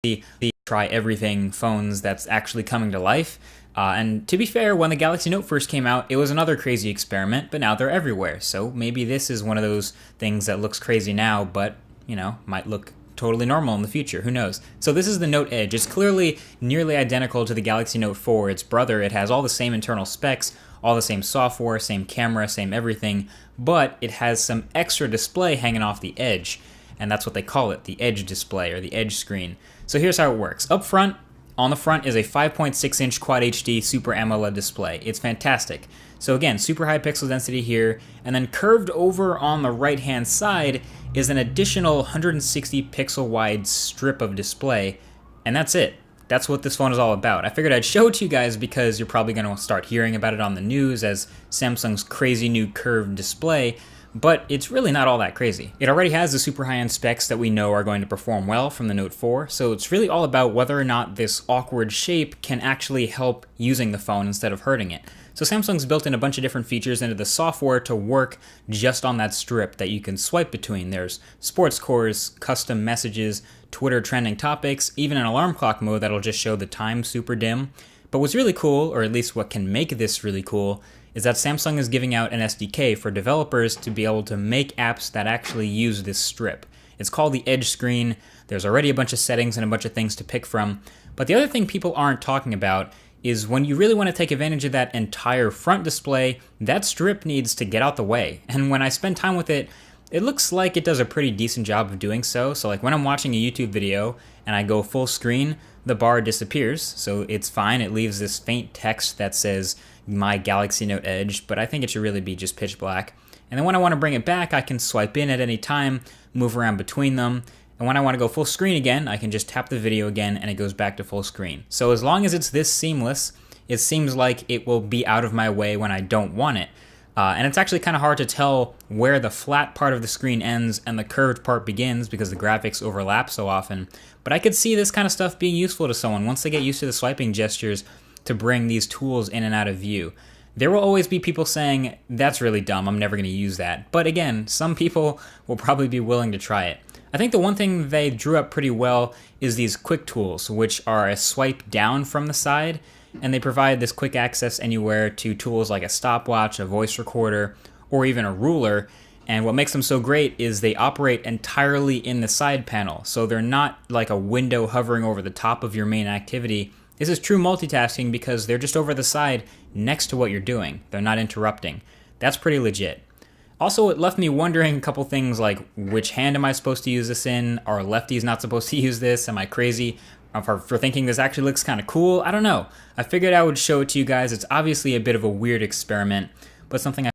the try everything phones that's actually coming to life. And to be fair, when the Galaxy Note first came out, it was another crazy experiment, but now they're everywhere. So maybe this is one of those things that looks crazy now, but, you know, might look totally normal in the future. Who knows? So this is the Note Edge. It's clearly nearly identical to the Galaxy Note 4, its brother. It has all the same internal specs, all the same software, same camera, same everything, but it has some extra display hanging off the edge, and that's what they call it, the edge display or the edge screen. So here's how it works. Up front, on the front is a 5.6-inch Quad HD Super AMOLED display. It's fantastic. So again, super high pixel density here, and then curved over on the right-hand side is an additional 160 pixel wide strip of display, and that's it. That's what this phone is all about. I figured I'd show it to you guys because you're probably going to start hearing about it on the news as Samsung's crazy new curved display, but it's really not all that crazy. It already has the super high-end specs that we know are going to perform well from the Note 4, so it's really all about whether or not this awkward shape can actually help using the phone instead of hurting it. So Samsung's built in a bunch of different features into the software to work just on that strip that you can swipe between. There's sports scores, custom messages, Twitter trending topics, even an alarm clock mode that'll just show the time super dim. But what's really cool, or at least what can make this really cool, is that Samsung is giving out an SDK for developers to be able to make apps that actually use this strip. It's called the Edge Screen. There's already a bunch of settings and a bunch of things to pick from. But the other thing people aren't talking about is when you really want to take advantage of that entire front display, that strip needs to get out the way. And when I spend time with it, it looks like it does a pretty decent job of doing so. So like when I'm watching a YouTube video and I go full screen, the bar disappears, so it's fine. It leaves this faint text that says my Galaxy Note Edge, but I think it should really be just pitch black. And then when I want to bring it back, I can swipe in at any time, move around between them, and when I want to go full screen again, I can just tap the video again and it goes back to full screen. So as long as it's this seamless, it seems like it will be out of my way when I don't want it. And it's actually kind of hard to tell where the flat part of the screen ends and the curved part begins because the graphics overlap so often. But I could see this kind of stuff being useful to someone once they get used to the swiping gestures to bring these tools in and out of view. There will always be people saying, that's really dumb, I'm never going to use that. But again, some people will probably be willing to try it. I think the one thing they drew up pretty well is these quick tools, which are a swipe down from the side, and they provide this quick access anywhere to tools like a stopwatch, a voice recorder, or even a ruler. And what makes them so great is they operate entirely in the side panel, so they're not like a window hovering over the top of your main activity. This is true multitasking because they're just over the side next to what you're doing. They're not interrupting. That's pretty legit. Also, it left me wondering a couple things like, which hand am I supposed to use this in? Are lefties not supposed to use this? Am I crazy for thinking this actually looks kind of cool? I don't know. I figured I would show it to you guys. It's obviously a bit of a weird experiment, but something I